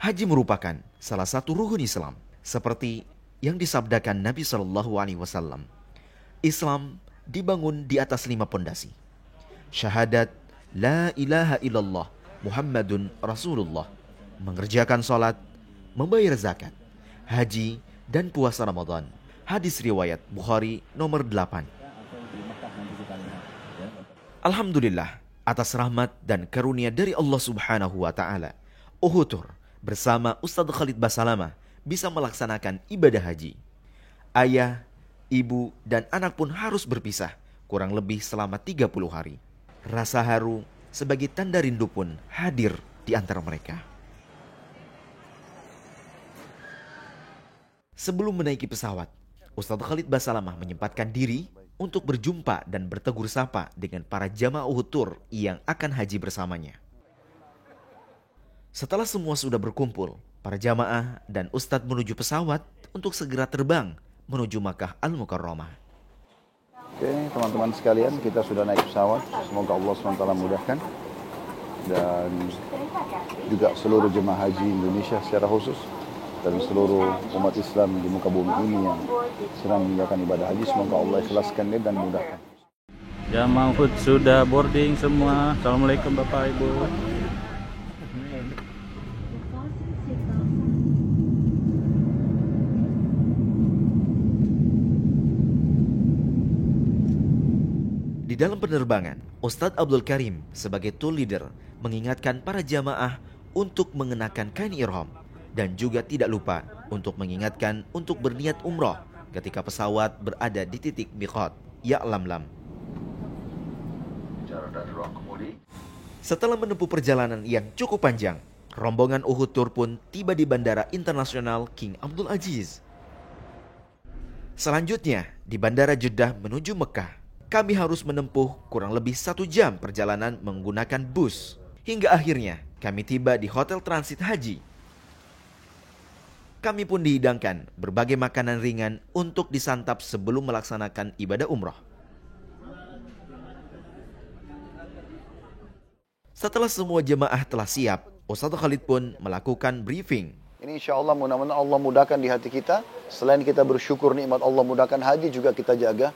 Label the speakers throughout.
Speaker 1: Haji merupakan salah satu rukun Islam, seperti yang disabdakan Nabi Shallallahu Alaihi Wasallam. Islam dibangun di atas 5 pondasi: syahadat la ilaha illallah Muhammadun Rasulullah, mengerjakan sholat, membayar zakat, haji, dan puasa Ramadan. Hadis riwayat Bukhari nomor 8. Alhamdulillah atas rahmat dan karunia dari Allah Subhanahu wa Ta'ala, Uhutur bersama Ustadz Khalid Basalamah bisa melaksanakan ibadah haji. Ayah, ibu, dan anak pun harus berpisah kurang lebih selama 30 hari. Rasa haru sebagai tanda rindu pun hadir di antara mereka. Sebelum menaiki pesawat, Ustadz Khalid Basalamah menyempatkan diri untuk berjumpa dan bertegur sapa dengan para jamaah Uhutur yang akan haji bersamanya. Setelah semua sudah berkumpul, para jamaah dan Ustadz menuju pesawat untuk segera terbang menuju Makkah Al-Mukarramah.
Speaker 2: Oke, teman-teman sekalian, kita sudah naik pesawat. Semoga Allah SWT mudahkan. Dan juga seluruh jemaah haji Indonesia secara khusus, dan seluruh umat Islam di muka bumi ini yang sedang menjalankan ibadah haji, semoga Allah ikhlaskan dan mudahkan.
Speaker 3: Jamaah Uhud sudah boarding semua. Assalamualaikum Bapak Ibu.
Speaker 1: Di dalam penerbangan, Ustadz Abdul Karim sebagai tour leader mengingatkan para jamaah untuk mengenakan kain ihram dan juga tidak lupa untuk mengingatkan untuk berniat umroh ketika pesawat berada di titik miqat, Ya'lamlam. Setelah menempuh perjalanan yang cukup panjang, rombongan Uhud Tour pun tiba di Bandara Internasional King Abdul Aziz. Selanjutnya, di Bandara Jeddah menuju Mekah, kami harus menempuh kurang lebih 1 jam perjalanan menggunakan bus. Hingga akhirnya kami tiba di Hotel Transit Haji. Kami pun dihidangkan berbagai makanan ringan untuk disantap sebelum melaksanakan ibadah umroh. Setelah semua jemaah telah siap, Ustadz Khalid pun melakukan briefing.
Speaker 2: Ini insya Allah mudah-mudahan Allah mudahkan di hati kita. Selain kita bersyukur nikmat Allah mudahkan haji, juga kita jaga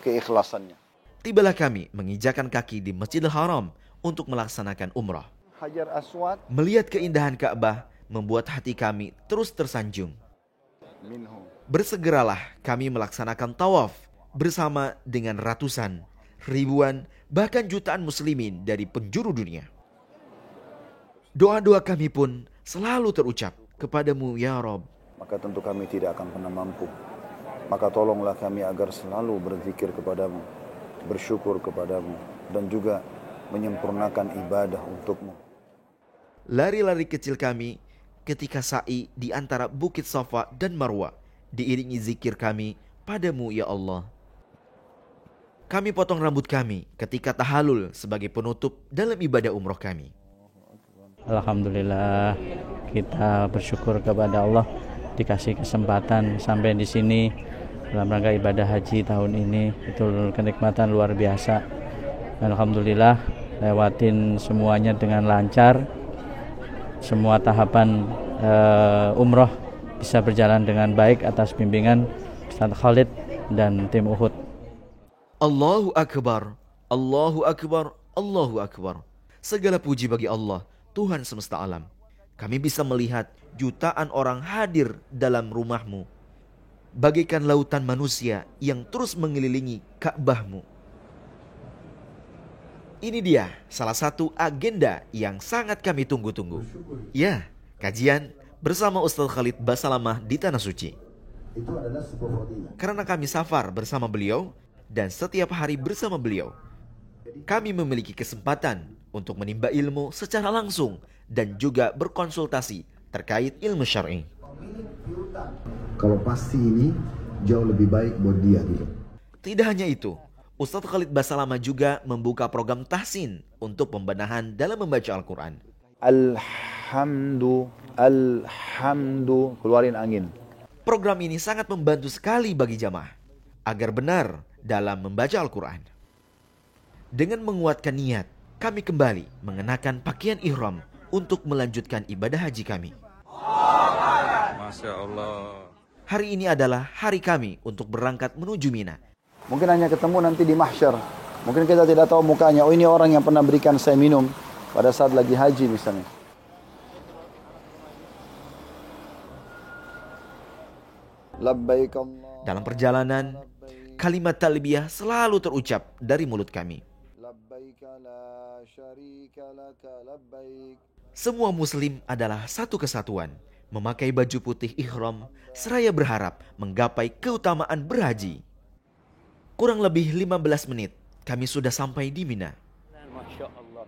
Speaker 2: keikhlasannya.
Speaker 1: Tibalah kami menginjakan kaki di Masjidil Haram untuk melaksanakan umrah.
Speaker 2: Hajar Aswad.
Speaker 1: Melihat keindahan Ka'bah membuat hati kami terus tersanjung. Bersegeralah kami melaksanakan tawaf bersama dengan ratusan, ribuan, bahkan jutaan muslimin dari penjuru dunia. Doa-doa kami pun selalu terucap kepadamu ya Rabb.
Speaker 2: Maka tentu kami tidak akan pernah mampu. Maka tolonglah kami agar selalu berzikir kepadamu, bersyukur kepadamu, dan juga menyempurnakan ibadah untukmu.
Speaker 1: Lari-lari kecil kami ketika sa'i di antara Bukit Safa dan Marwa diiringi zikir kami padamu ya Allah. Kami potong rambut kami ketika tahalul sebagai penutup dalam ibadah umroh kami.
Speaker 3: Alhamdulillah, kita bersyukur kepada Allah dikasih kesempatan sampai di sini dalam rangka ibadah haji tahun ini. Itu kenikmatan luar biasa. Alhamdulillah lewatin semuanya dengan lancar. Semua tahapan umroh bisa berjalan dengan baik atas bimbingan Ustadz Khalid dan tim Uhud.
Speaker 1: Allahu Akbar, Allahu Akbar, Allahu Akbar. Segala puji bagi Allah, Tuhan semesta alam. Kami bisa melihat jutaan orang hadir dalam rumahmu, bagaikan lautan manusia yang terus mengelilingi Ka'bahmu. Ini dia salah satu agenda yang sangat kami tunggu-tunggu. Ya, kajian bersama Ustadz Khalid Basalamah di Tanah Suci. Karena kami safar bersama beliau dan setiap hari bersama beliau, kami memiliki kesempatan untuk menimba ilmu secara langsung dan juga berkonsultasi terkait ilmu syar'i.
Speaker 4: Kalau pasti ini jauh lebih baik buat dia gitu.
Speaker 1: Tidak hanya itu, Ustadz Khalid Basalamah juga membuka program tahsin untuk pembenahan dalam membaca Al-Quran.
Speaker 2: Alhamdu, keluarin angin.
Speaker 1: Program ini sangat membantu sekali bagi jamaah agar benar dalam membaca Al-Quran. Dengan menguatkan niat, kami kembali mengenakan pakaian ihram untuk melanjutkan ibadah haji kami.
Speaker 5: Masya Allah.
Speaker 1: Hari ini adalah hari kami untuk berangkat menuju Mina.
Speaker 2: Mungkin hanya ketemu nanti di mahsyar. Mungkin kita tidak tahu mukanya. Oh, ini orang yang pernah berikan saya minum pada saat lagi haji misalnya. Labbaik Allah.
Speaker 1: Dalam perjalanan, kalimat talbiyah selalu terucap dari mulut kami.
Speaker 2: Labbaik la syarika laka labbaik.
Speaker 1: Semua muslim adalah satu kesatuan, memakai baju putih ihram, seraya berharap menggapai keutamaan berhaji. Kurang lebih 15 menit, kami sudah sampai di Mina.
Speaker 3: Masya Allah.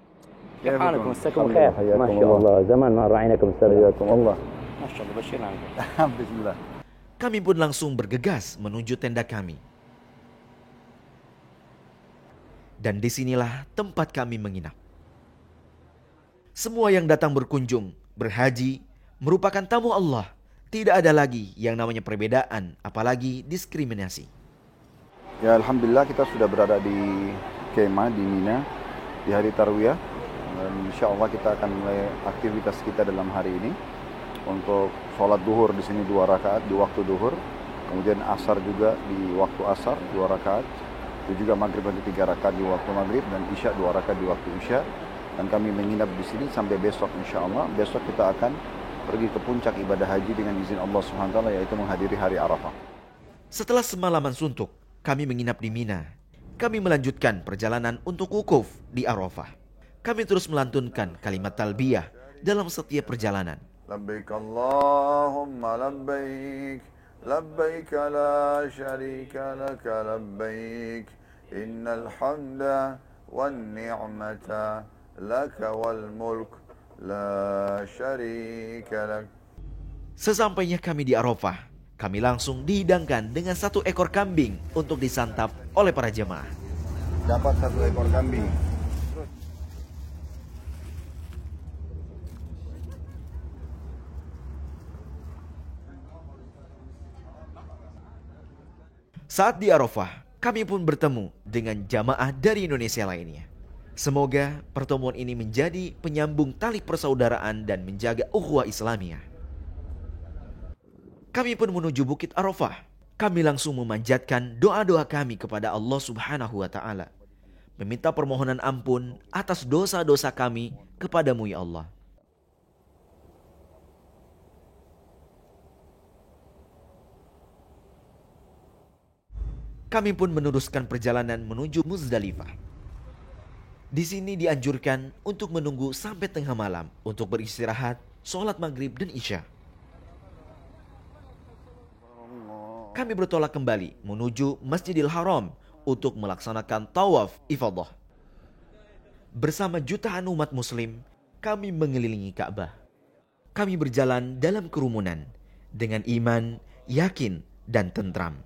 Speaker 3: Masya Allah. Zaman ma ra'aynakum Allah. Masya Allah.
Speaker 2: Bismillah.
Speaker 1: Kami pun langsung bergegas menuju tenda kami. Dan disinilah tempat kami menginap. Semua yang datang berkunjung, berhaji, merupakan tamu Allah. Tidak ada lagi yang namanya perbedaan, apalagi diskriminasi.
Speaker 2: Ya, alhamdulillah kita sudah berada di kemah di Mina di hari Tarwiyah. Dan insya Allah kita akan mulai aktivitas kita dalam hari ini. Untuk sholat duhur di sini 2 rakaat di waktu duhur. Kemudian asar juga di waktu asar 2 rakaat. Itu juga maghrib nanti 3 rakaat di waktu maghrib. Dan isya 2 rakaat di waktu isya. Dan kami menginap di sini sampai besok insya Allah. Besok kita akan pergi ke puncak ibadah haji dengan izin Allah SWT, yaitu menghadiri hari Arafah.
Speaker 1: Setelah semalaman suntuk, kami menginap di Mina. Kami melanjutkan perjalanan untuk wukuf di Arafah. Kami terus melantunkan kalimat talbiyah dalam setiap perjalanan.
Speaker 2: Labbaik Allahumma labbaik, labbaik la syarika laka labbaik, innal hamda wan ni'mata laka wal mulk la syarika lak.
Speaker 1: Sesampainya kami di Arafah, kami langsung dihidangkan dengan 1 ekor kambing untuk disantap oleh para jemaah.
Speaker 2: Dapat 1 ekor kambing.
Speaker 1: Saat di Arafah, kami pun bertemu dengan jamaah dari Indonesia lainnya. Semoga pertemuan ini menjadi penyambung tali persaudaraan dan menjaga ukhuwah Islamiyah. Kami pun menuju Bukit Arafah. Kami langsung memanjatkan doa-doa kami kepada Allah Subhanahu wa Ta'ala, meminta permohonan ampun atas dosa-dosa kami kepadamu ya Allah. Kami pun meneruskan perjalanan menuju Muzdalifah. Di sini dianjurkan untuk menunggu sampai tengah malam untuk beristirahat, sholat maghrib dan isya. Kami bertolak kembali menuju Masjidil Haram untuk melaksanakan tawaf ifadah. Bersama jutaan umat muslim, kami mengelilingi Ka'bah. Kami berjalan dalam kerumunan dengan iman, yakin, dan tentram.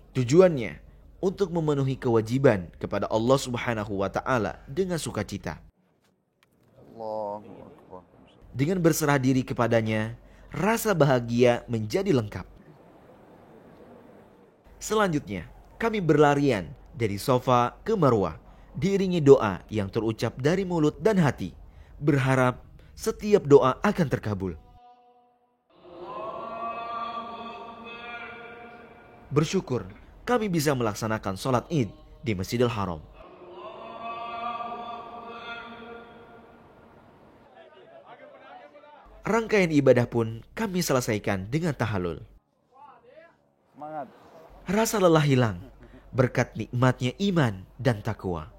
Speaker 1: Tujuannya untuk memenuhi kewajiban kepada Allah Subhanahu wa Ta'ala dengan sukacita. Dengan berserah diri kepadanya, rasa bahagia menjadi lengkap. Selanjutnya, kami berlarian dari Safa ke Marwah, diiringi doa yang terucap dari mulut dan hati, berharap setiap doa akan terkabul. Bersyukur kami bisa melaksanakan sholat Id di Masjidil Haram. Rangkaian ibadah pun kami selesaikan dengan tahallul. Rasa lelah hilang berkat nikmatnya iman dan takwa.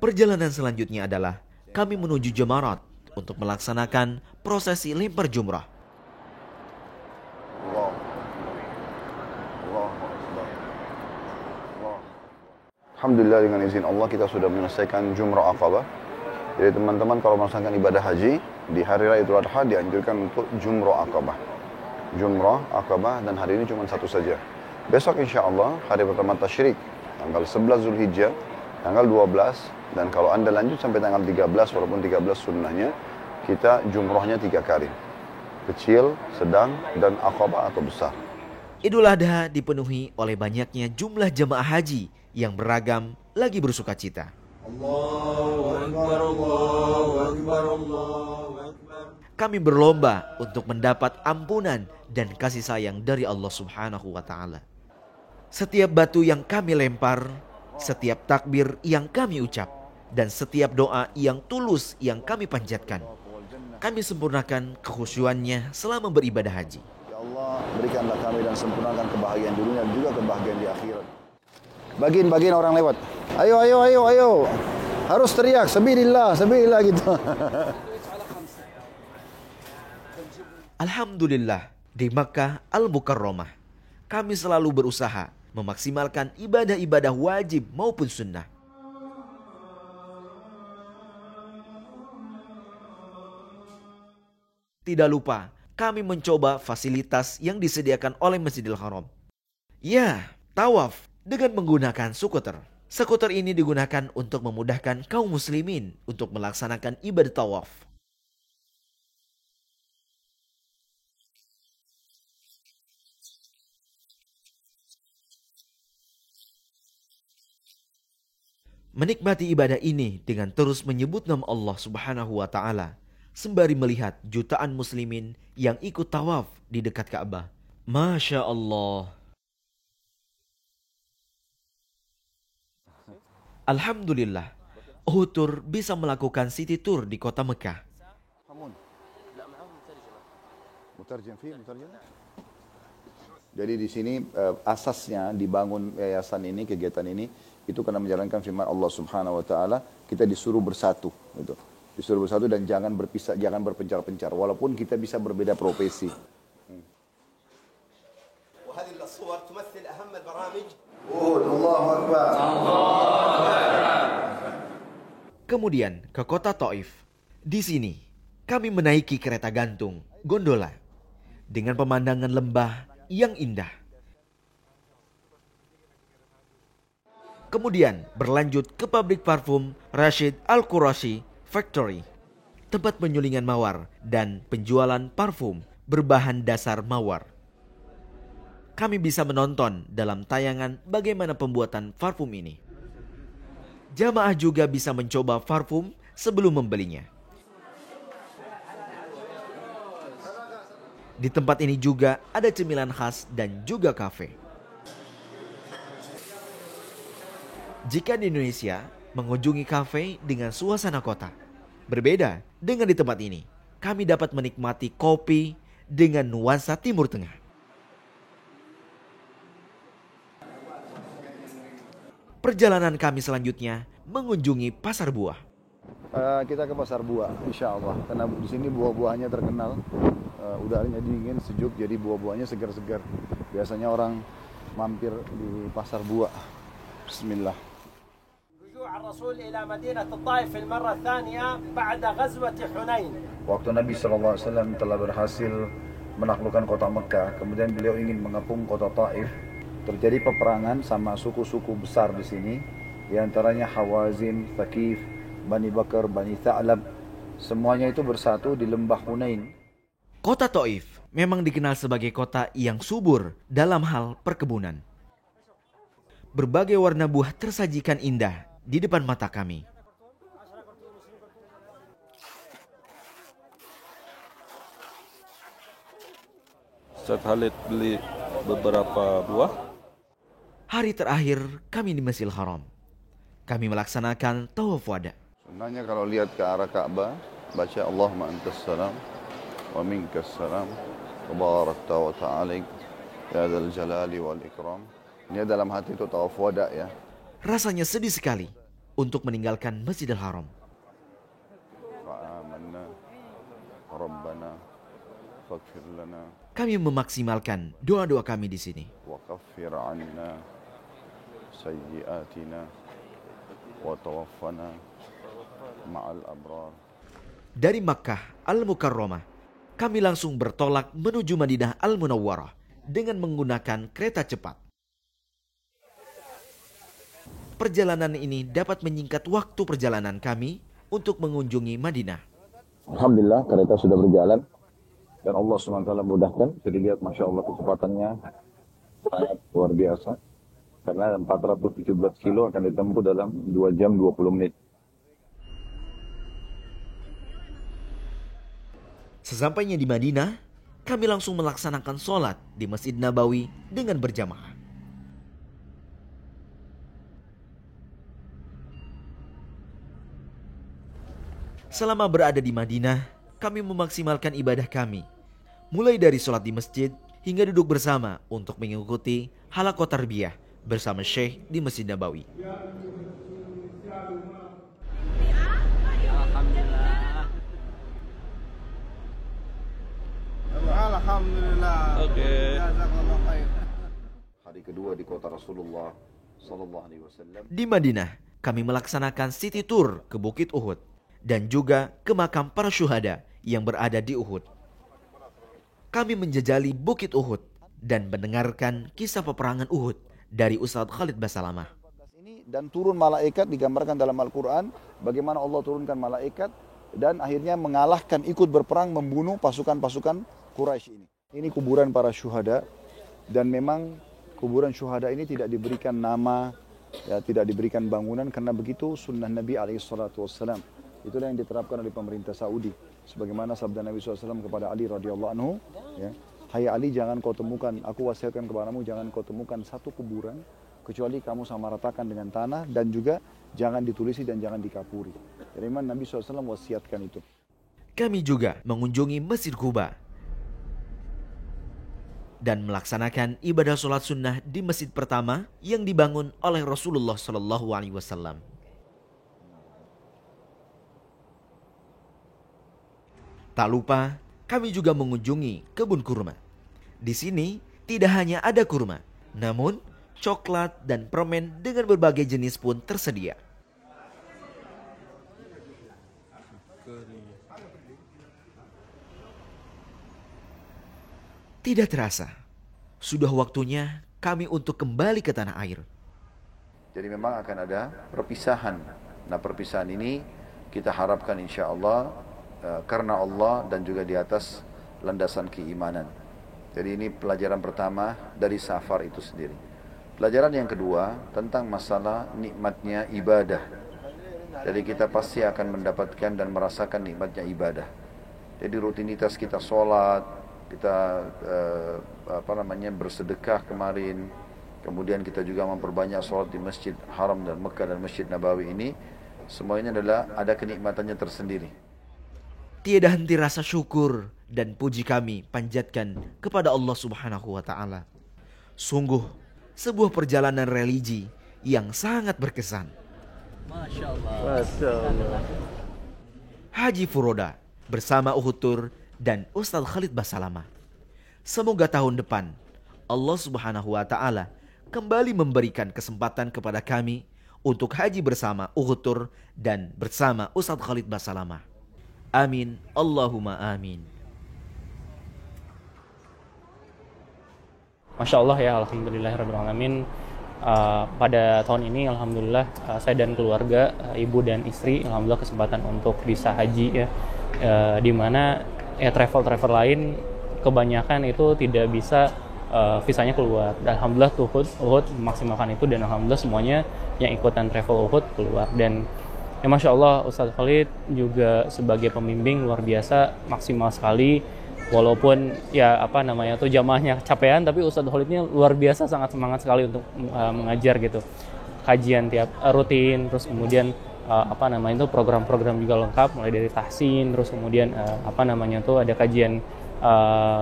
Speaker 1: Perjalanan selanjutnya adalah kami menuju Jamarat untuk melaksanakan prosesi lempar jumrah.
Speaker 2: Alhamdulillah dengan izin Allah kita sudah menyelesaikan Jumrah Aqabah. Jadi teman-teman kalau melaksanakan ibadah haji di hari raya Idul Adha dianjurkan untuk Jumrah Aqabah. Jumrah Aqabah dan hari ini cuma satu saja. Besok insya Allah hari pertama tasyrik tanggal 11 Zulhijjah, tanggal 12 dan kalau anda lanjut sampai tanggal 13 walaupun 13 sunnahnya kita jumrahnya 3 kali. Kecil, sedang dan Aqabah atau besar.
Speaker 1: Idul Adha dipenuhi oleh banyaknya jumlah jemaah haji yang beragam lagi bersuka cita.
Speaker 6: Allahu Akbar, Allahu Akbar, Allahu Akbar.
Speaker 1: kami berlomba untuk mendapat ampunan dan kasih sayang dari Allah Subhanahu wa Ta'ala. Setiap batu yang kami lempar, setiap takbir yang kami ucap, dan setiap doa yang tulus yang kami panjatkan, kami sempurnakan kekhusyuannya selama beribadah haji.
Speaker 2: Ya Allah, berikanlah kami dan sempurnakan kebahagiaan di dunia dan juga kebahagiaan di akhirat. Bagian orang lewat. Ayo, ayo, ayo, ayo. Harus teriak, sabilillah, sabilillah gitu.
Speaker 1: Alhamdulillah, di Makkah Al-Mukarramah, kami selalu berusaha memaksimalkan ibadah-ibadah wajib maupun sunnah. Tidak lupa, kami mencoba fasilitas yang disediakan oleh Masjidil Haram. Ya, tawaf dengan menggunakan skuter. Skuter ini digunakan untuk memudahkan kaum muslimin untuk melaksanakan ibadah tawaf. Menikmati ibadah ini dengan terus menyebut nama Allah Subhanahu wa Ta'ala, sembari melihat jutaan muslimin yang ikut tawaf di dekat Ka'bah. Masya Allah. Alhamdulillah, Uhud Tour bisa melakukan city tour di kota Mekah.
Speaker 2: Jadi di sini asasnya dibangun yayasan ini, kegiatan ini, itu karena menjalankan firman Allah Subhanahu wa Ta'ala, kita disuruh bersatu, gitu. Disuruh bersatu dan jangan berpisah, jangan berpencar-pencar, walaupun kita bisa berbeda profesi.
Speaker 1: Kemudian ke kota Taif. Di sini kami menaiki kereta gantung, gondola, dengan pemandangan lembah yang indah. Kemudian berlanjut ke pabrik parfum Rashid Al-Qurashi Factory, tempat penyulingan mawar dan penjualan parfum berbahan dasar mawar. Kami bisa menonton dalam tayangan bagaimana pembuatan parfum ini. Jamaah juga bisa mencoba parfum sebelum membelinya. Di tempat ini juga ada cemilan khas dan juga kafe. Jika di Indonesia mengunjungi kafe dengan suasana kota, berbeda dengan di tempat ini. Kami dapat menikmati kopi dengan nuansa Timur Tengah. Perjalanan kami selanjutnya mengunjungi pasar buah.
Speaker 2: Kita ke pasar buah, insya Allah. Karena di sini buah-buahnya terkenal, udaranya dingin, sejuk, jadi buah-buahnya segar-segar. Biasanya orang mampir di pasar buah. Bismillah. Waktu Nabi SAW telah berhasil menaklukkan kota Mekah, kemudian beliau ingin mengepung kota Taif. Terjadi peperangan sama suku-suku besar di sini, di antaranya Hawazin, Thaqif, Bani Bakar, Bani Tha'lab. Semuanya itu bersatu di lembah Hunain.
Speaker 1: Kota Taif memang dikenal sebagai kota yang subur dalam hal perkebunan. Berbagai warna buah tersajikan indah di depan mata kami.
Speaker 5: Ustaz Khalid beli beberapa buah.
Speaker 1: Hari terakhir kami di Masjidil Haram, kami melaksanakan tawaf wada.
Speaker 2: Sebenarnya kalau lihat ke arah Ka'bah, baca Allahumma antas salam wa minkas salam tabarakta wa ta'alik ya dzal jalali wal ikram. Ini dalam hati itu tawaf wada ya.
Speaker 1: Rasanya sedih sekali untuk meninggalkan Masjidil Haram.
Speaker 2: Fa'amanna rabbana faghfir lana.
Speaker 1: Kami memaksimalkan doa-doa kami di sini.
Speaker 2: Wa kaffir 'anna sayyi'atina wa tawaffana ma'al abrar.
Speaker 1: Dari Makkah Al-Mukarramah, kami langsung bertolak menuju Madinah Al-Munawwarah dengan menggunakan kereta cepat. Perjalanan ini dapat menyingkat waktu perjalanan kami untuk mengunjungi Madinah.
Speaker 2: Alhamdulillah kereta sudah berjalan dan Allah SWT mudahkan. Jadi lihat Masya Allah kecepatannya sangat luar biasa. Karena 417 kilo akan ditempuh dalam 2 jam 20 menit.
Speaker 1: Sesampainya di Madinah, kami langsung melaksanakan sholat di Masjid Nabawi dengan berjamaah. Selama berada di Madinah, kami memaksimalkan ibadah kami, mulai dari sholat di masjid hingga duduk bersama untuk mengikuti halaqah tarbiyah bersama Syekh di Masjid Nabawi.
Speaker 2: Alhamdulillah.
Speaker 5: Oke.
Speaker 2: Hari kedua di kota Rasulullah sallallahu alaihi wasallam.
Speaker 1: Di Madinah, kami melaksanakan city tour ke Bukit Uhud dan juga ke makam para syuhada yang berada di Uhud. Kami menjajali Bukit Uhud dan mendengarkan kisah peperangan Uhud dari Ustadz Khalid Basalamah.
Speaker 2: Dan turun malaikat digambarkan dalam Al-Quran, bagaimana Allah turunkan malaikat dan akhirnya mengalahkan, ikut berperang membunuh pasukan-pasukan Quraisy ini. Ini kuburan para syuhada, dan memang kuburan syuhada ini tidak diberikan nama, ya, tidak diberikan bangunan, karena begitu sunnah Nabi SAW. Itulah yang diterapkan oleh pemerintah Saudi. Sebagaimana sabda Nabi SAW kepada Ali radhiyallahu anhu, ya, hai Ali, jangan kau temukan, aku wasiatkan kepadamu, jangan kau temukan satu kuburan kecuali kamu sama ratakan dengan tanah, dan juga jangan ditulisi dan jangan dikapuri. Jadi memang Nabi SAW wasiatkan itu.
Speaker 1: Kami juga mengunjungi Masjid Quba dan melaksanakan ibadah sholat sunnah di masjid pertama yang dibangun oleh Rasulullah SAW. Tak lupa, kami juga mengunjungi kebun kurma. Di sini tidak hanya ada kurma, namun coklat dan permen dengan berbagai jenis pun tersedia. Tidak terasa, sudah waktunya kami untuk kembali ke tanah air.
Speaker 2: Jadi memang akan ada perpisahan. Nah, perpisahan ini kita harapkan insya Allah karena Allah dan juga di atas landasan keimanan. Jadi ini pelajaran pertama dari safar itu sendiri. Pelajaran yang kedua tentang masalah nikmatnya ibadah. Jadi kita pasti akan mendapatkan dan merasakan nikmatnya ibadah. Jadi rutinitas kita sholat, kita bersedekah kemarin, kemudian kita juga memperbanyak sholat di Masjid Haram dan Mekah dan Masjid Nabawi ini, semuanya adalah ada kenikmatannya tersendiri.
Speaker 1: Tiada henti rasa syukur dan puji kami panjatkan kepada Allah Subhanahu wa Ta'ala. Sungguh sebuah perjalanan religi yang sangat berkesan.
Speaker 3: Masya Allah.
Speaker 1: Haji Furoda bersama Uhud Tour dan Ustadz Khalid Basalamah. Semoga tahun depan Allah Subhanahu wa Ta'ala kembali memberikan kesempatan kepada kami untuk haji bersama Uhud Tour dan bersama Ustadz Khalid Basalamah. Amin, Allahumma amin.
Speaker 6: Masya Allah ya, alhamdulillahirrahmanirrahim. Pada tahun ini alhamdulillah saya dan keluarga, ibu dan istri, alhamdulillah kesempatan untuk bisa haji ya, di mana ya travel lain kebanyakan itu tidak bisa visanya keluar. Dan alhamdulillah Uhud memaksimalkan itu, dan alhamdulillah semuanya yang ikutan travel Uhud keluar. Dan ya Masya Allah, Ustadz Khalid juga sebagai pembimbing luar biasa, maksimal sekali. Walaupun ya jamaahnya capean, tapi Ustadz Khalid ini luar biasa, sangat semangat sekali untuk mengajar gitu. Kajian tiap rutin, terus kemudian program-program juga lengkap, mulai dari tahsin, terus kemudian ada kajian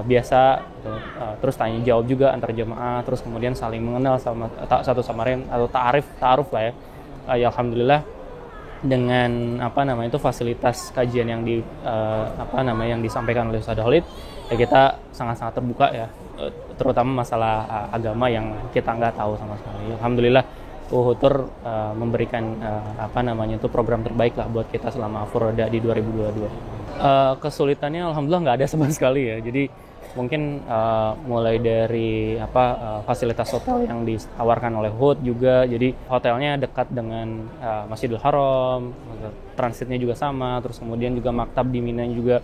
Speaker 6: biasa gitu. Terus tanya jawab juga antar jamaah, terus kemudian saling mengenal sama satu sama lain, atau ta'aruf lah ya. Ya alhamdulillah, dengan fasilitas kajian yang yang disampaikan oleh Ustadz Khalid, ya kita sangat-sangat terbuka ya, terutama masalah agama yang kita nggak tahu sama sekali. Alhamdulillah Uhud Tour memberikan program terbaik lah buat kita selama Furoda di 2022. Kesulitannya alhamdulillah nggak ada sama sekali ya. Jadi mungkin mulai dari fasilitas hotel yang ditawarkan oleh Uhud juga. Jadi hotelnya dekat dengan Masjidil Haram, transitnya juga sama, terus kemudian juga maktab di Mina juga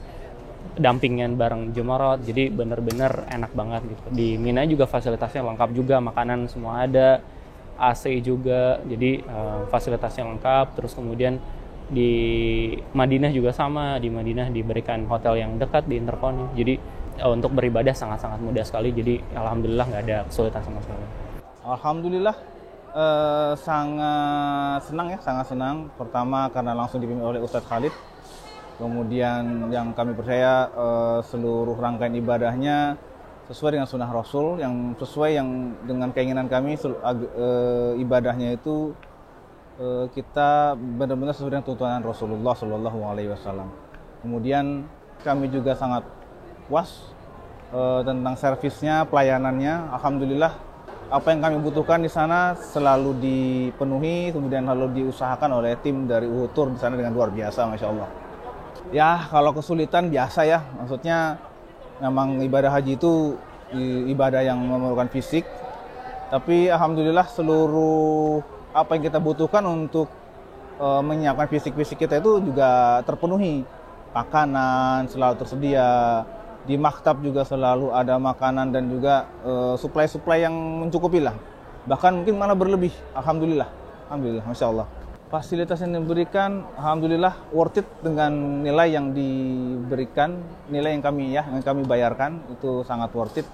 Speaker 6: dampingan bareng Jemarat. Jadi benar-benar enak banget gitu. Di Mina juga fasilitasnya lengkap juga, makanan semua ada, AC juga. Jadi fasilitasnya lengkap, terus kemudian Di Madinah juga sama, di Madinah diberikan hotel yang dekat di Intercon. Jadi untuk beribadah sangat-sangat mudah sekali. Jadi alhamdulillah nggak ada kesulitan sama sekali.
Speaker 7: Alhamdulillah sangat senang. Pertama karena langsung dipimpin oleh Ustadz Khalid. Kemudian yang kami percaya seluruh rangkaian ibadahnya sesuai dengan sunnah Rasul, yang sesuai yang dengan keinginan kami ibadahnya itu kita benar-benar sesuai dengan tuntunan Rasulullah Shallallahu Alaihi Wasallam. Kemudian kami juga sangat puas tentang servisnya, pelayanannya. Alhamdulillah apa yang kami butuhkan di sana selalu dipenuhi, kemudian lalu diusahakan oleh tim dari Uhud Tour di sana dengan luar biasa, masya Allah. Ya kalau kesulitan biasa ya, maksudnya memang ibadah haji itu ibadah yang memerlukan fisik, tapi alhamdulillah seluruh apa yang kita butuhkan untuk menyiapkan fisik kita itu juga terpenuhi. Makanan selalu tersedia, di maktab juga selalu ada makanan dan juga suplai-suplai yang mencukupi lah. Bahkan mungkin malah berlebih, alhamdulillah, masya Allah. Fasilitas yang diberikan, alhamdulillah worth it dengan nilai yang diberikan, nilai yang kami bayarkan itu sangat worth it.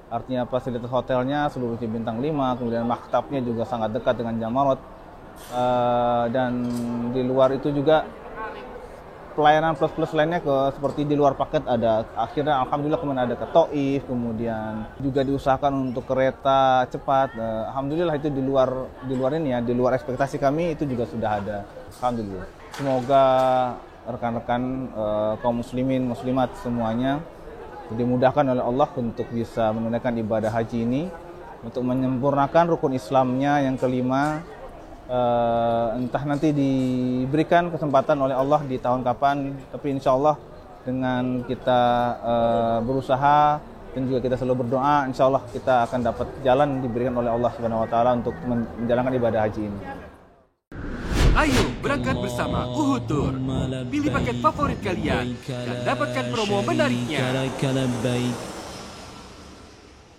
Speaker 7: Artinya fasilitas hotelnya seluruhnya bintang 5, kemudian maktabnya juga sangat dekat dengan Jamarat, dan di luar itu juga pelayanan plus lainnya seperti di luar paket ada, akhirnya alhamdulillah kemudian ada ke Taif, kemudian juga diusahakan untuk kereta cepat. Alhamdulillah itu di luar ini ya, di luar ekspektasi kami itu juga sudah ada. Alhamdulillah. Semoga rekan-rekan kaum muslimin muslimat semuanya dimudahkan oleh Allah untuk bisa menunaikan ibadah haji ini, untuk menyempurnakan rukun Islamnya yang kelima. Entah nanti diberikan kesempatan oleh Allah di tahun kapan, tapi insya Allah dengan kita berusaha dan juga kita selalu berdoa, insya Allah kita akan dapat jalan diberikan oleh Allah Subhanahu Wa Taala untuk menjalankan ibadah haji ini.
Speaker 8: Ayo berangkat bersama Uhud Tour. Pilih paket favorit kalian dan dapatkan promo menariknya.